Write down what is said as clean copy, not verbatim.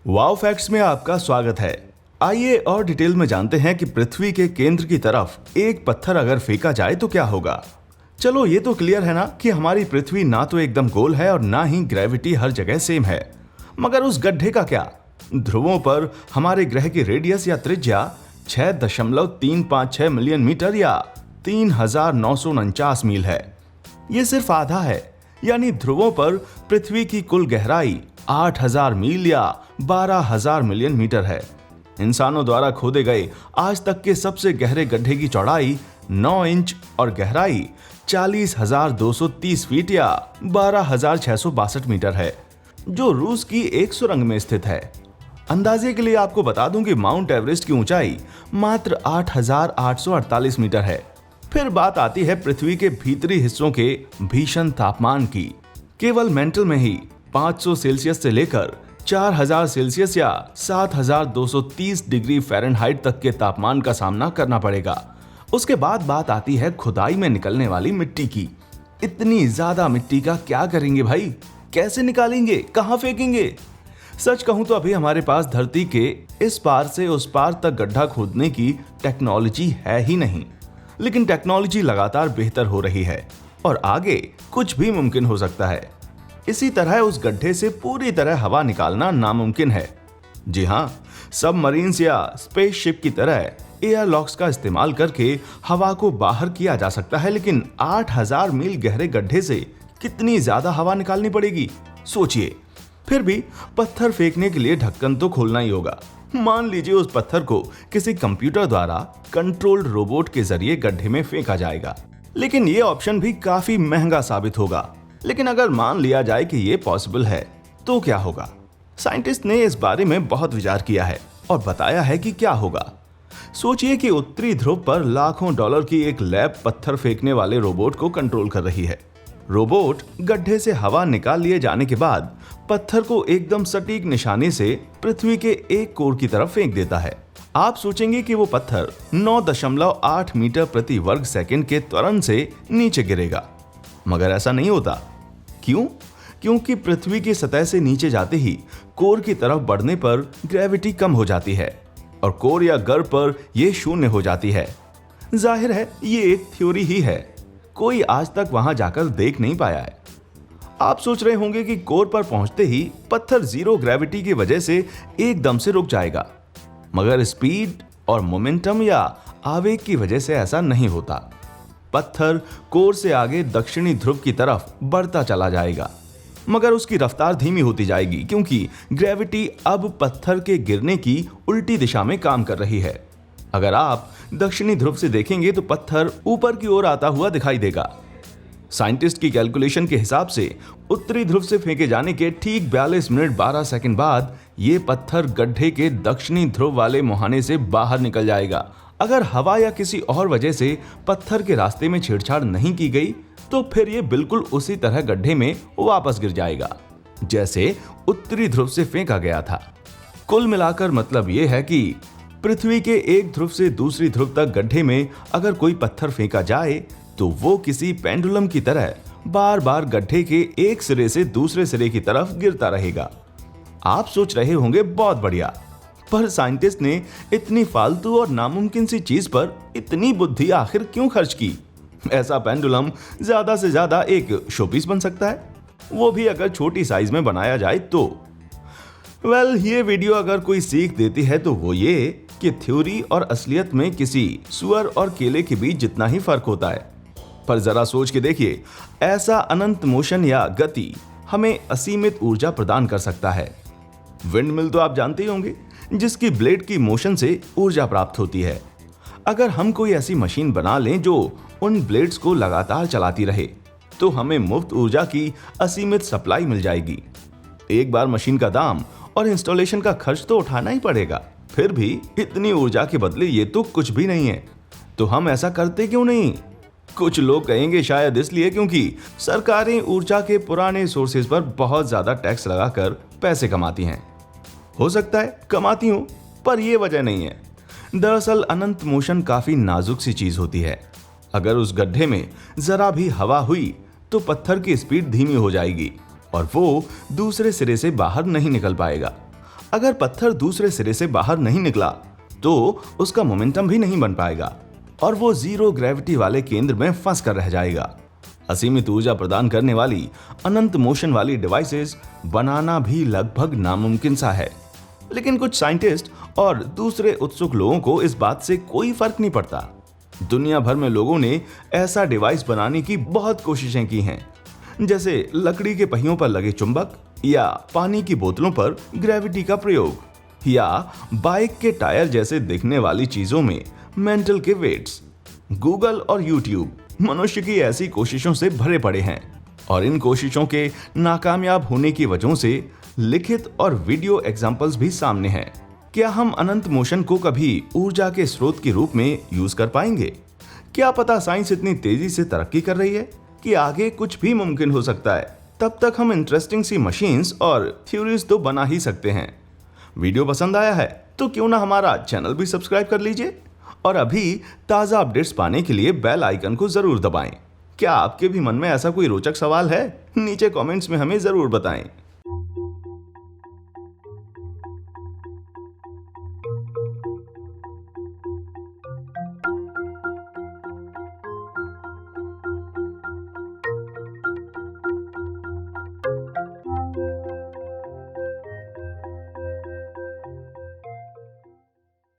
वाव facts में आपका स्वागत है। आइए और डिटेल में जानते हैं कि पृथ्वी के केंद्र की तरफ एक पत्थर अगर फेंका जाए तो क्या होगा। चलो ये तो क्लियर है ना कि हमारी पृथ्वी ना तो एकदम गोल है और ना ही ग्रेविटी हर जगह सेम है। मगर उस गड्ढे का क्या? ध्रुवों पर हमारे ग्रह की रेडियस या त्रिज्या 6.356 मिलियन मीटर या 3949 मील है। ये सिर्फ आधा है, यानी ध्रुवों पर पृथ्वी की कुल गहराई 8000 मील या 12000 मिलियन मीटर है। इंसानों द्वारा खोदे गए आज तक के सबसे गहरे गड्ढे की चौड़ाई 9 इंच और गहराई 40,230 फीट या 12,662 मीटर है, जो रूस की एक सुरंग में स्थित है। अंदाजे के लिए आपको बता दूं कि माउंट एवरेस्ट की ऊंचाई मात्र 8,848 मीटर है। फिर बात आती है पृथ्वी के भीतरी हिस्सों के भीषण तापमान की। केवल मेंटल में ही 500 सेल्सियस से लेकर 4000 सेल्सियस या 7230 डिग्री फ़ारेनहाइट तक के तापमान का सामना करना पड़ेगा। उसके बाद बात आती है खुदाई में निकलने वाली मिट्टी की। इतनी ज्यादा मिट्टी का क्या करेंगे भाई? कैसे निकालेंगे? कहां फेंकेंगे? सच कहूं तो अभी हमारे पास धरती के इस पार से उस पार तक गड्ढा खोदने की टेक्नोलॉजी है ही नहीं। लेकिन टेक्नोलॉजी लगातार बेहतर हो रही है और आगे कुछ भी मुमकिन हो सकता है। इसी तरह उस गड्ढे से पूरी तरह हवा निकालना नामुमकिन है। जी हां, सबमरीन्स या स्पेसशिप की तरह एयरलॉक्स का इस्तेमाल करके हवा को बाहर किया जा सकता है, लेकिन 8000 मील गहरे गड्ढे से कितनी ज्यादा हवा निकालनी पड़ेगी सोचिए। फिर भी पत्थर फेंकने के लिए ढक्कन तो खोलना ही होगा। मान लीजिए उस पत्थर को किसी कंप्यूटर द्वारा कंट्रोल्ड रोबोट के जरिए गड्ढे में फेंका जाएगा, लेकिन ये ऑप्शन भी काफी महंगा साबित होगा। लेकिन अगर मान लिया जाए कि ये पॉसिबल है तो क्या होगा? साइंटिस्ट ने इस बारे में बहुत विचार किया है और बताया है कि क्या होगा। सोचिए कि उत्तरी ध्रुव पर लाखों डॉलर की एक लैब पत्थर फेंकने वाले रोबोट को कंट्रोल कर रही है। रोबोट गड्ढे से हवा निकाल लिए जाने के बाद पत्थर को एकदम सटीक निशाने से पृथ्वी के एक कोर की तरफ फेंक देता है। आप सोचेंगे कि वो पत्थर 9.8 मीटर प्रति वर्ग सेकंड के त्वरण से नीचे गिरेगा, मगर ऐसा नहीं होता। क्यों? क्योंकि पृथ्वी की सतह से नीचे जाते ही कोर की तरफ बढ़ने पर ग्रेविटी कम हो जाती है और कोर या गर्भ पर यह शून्य हो जाती है। जाहिर है ये एक थ्योरी ही है, कोई आज तक वहां जाकर देख नहीं पाया है। आप सोच रहे होंगे कि कोर पर पहुंचते ही पत्थर जीरो ग्रेविटी की वजह से एकदम से रुक जाएगा, मगर स्पीड और मोमेंटम या आवेग की वजह से ऐसा नहीं होता। पत्थर कोर से आगे दक्षिणी ध्रुव की तरफ बढ़ता चला जाएगा, मगर उसकी रफ्तार धीमी होती जाएगी क्योंकि ग्रेविटी अब पत्थर के गिरने की उल्टी दिशा में काम कर रही है। अगर आप दक्षिणी ध्रुव से देखेंगे तो पत्थर ऊपर की ओर आता हुआ दिखाई देगा। साइंटिस्ट की कैलकुलेशन के हिसाब से उत्तरी ध्रुव से फेंके जाने के ठीक 42 मिनट 12 सेकंड बाद ये पत्थर गड्ढे के दक्षिणी ध्रुव वाले मुहाने से बाहर निकल जाएगा। अगर हवा या किसी और वजह से पत्थर के रास्ते में छेड़छाड़ नहीं की गई तो फिर ये बिल्कुल उसी तरह गड्ढे में वापस गिर जाएगा जैसे उत्तरी ध्रुव से फेंका गया था। कुल मिलाकर मतलब ये है कि पृथ्वी के एक ध्रुव से दूसरी ध्रुव तक गड्ढे में अगर कोई पत्थर फेंका जाए तो वो किसी पेंडुलम की तरह बार बार गड्ढे के एक सिरे से दूसरे सिरे की तरफ गिरता रहेगा। आप सोच रहे होंगे बहुत बढ़िया, पर साइंटिस्ट ने इतनी फालतू और नामुमकिन सी चीज पर इतनी बुद्धि आखिर क्यों खर्च की? ऐसा पेंडुलम ज्यादा से ज्यादा एक शोपीस बन सकता है, वो भी अगर छोटी साइज में बनाया जाए तो। ये वीडियो अगर कोई सीख देती है तो वो ये कि थ्योरी और असलियत में किसी सुअर और केले के बीच जितना ही फर्क होता है। पर जरा सोच के देखिए, ऐसा अनंत मोशन या गति हमें असीमित ऊर्जा प्रदान कर सकता है। विंड मिल तो आप जानते ही होंगे, जिसकी ब्लेड की मोशन से ऊर्जा प्राप्त होती है। अगर हम कोई ऐसी मशीन बना लें जो उन ब्लेड्स को लगातार चलाती रहे तो हमें मुफ्त ऊर्जा की असीमित सप्लाई मिल जाएगी। एक बार मशीन का दाम और इंस्टॉलेशन का खर्च तो उठाना ही पड़ेगा, फिर भी इतनी ऊर्जा के बदले ये तो कुछ भी नहीं है। तो हम ऐसा करते क्यों नहीं? कुछ लोग कहेंगे शायद इसलिए क्योंकि सरकारें ऊर्जा के पुराने सोर्सेज पर बहुत ज्यादा टैक्स लगाकर पैसे कमाती हैं। हो सकता है कमाती हूं, पर यह वजह नहीं है। दरअसल अनंत मोशन काफी नाजुक सी चीज होती है। अगर उस गड्ढे में जरा भी हवा हुई तो पत्थर की स्पीड धीमी हो जाएगी और वो दूसरे सिरे से बाहर नहीं निकल पाएगा। अगर पत्थर दूसरे सिरे से बाहर नहीं निकला तो उसका मोमेंटम भी नहीं बन पाएगा और वो जीरो ग्रेविटी वाले केंद्र में फंस कर रह जाएगा। असीमित ऊर्जा प्रदान करने वाली अनंत मोशन वाली डिवाइसेस बनाना भी लगभग नामुमकिन सा है। लेकिन कुछ साइंटिस्ट और दूसरे उत्सुक लोगों को इस बात से कोई फर्क नहीं पड़ता। दुनिया भर में लोगों ने ऐसा डिवाइस बनाने की बहुत कोशिशें की हैं, जैसे लकड़ी के पहियों पर लगे चुंबक, या पानी की बोतलों पर ग्रेविटी का प्रयोग, या बाइक के टायर जैसे दिखने वाली चीजों में मेंटल के वेट्स। गूगल और यूट्यूब मनुष्य की ऐसी कोशिशों से भरे पड़े हैं और इन कोशिशों के नाकामयाब होने की वजहों से लिखित और वीडियो एग्जाम्पल्स भी सामने हैं। क्या हम अनंत मोशन को कभी ऊर्जा के स्रोत के रूप में यूज कर पाएंगे? क्या पता साइंस इतनी तेजी से तरक्की कर रही है कि आगे कुछ भी मुमकिन हो सकता है। तब तक हम इंटरेस्टिंग सी मशीन्स और थ्योरीज तो बना ही सकते हैं। वीडियो पसंद आया है तो क्यों ना हमारा चैनल भी सब्सक्राइब कर लीजिए और अभी ताज़ा अपडेट्स पाने के लिए बेल आइकन को जरूर दबाएं। क्या आपके भी मन में ऐसा कोई रोचक सवाल है? नीचे कमेंट्स में हमें जरूर बताएं।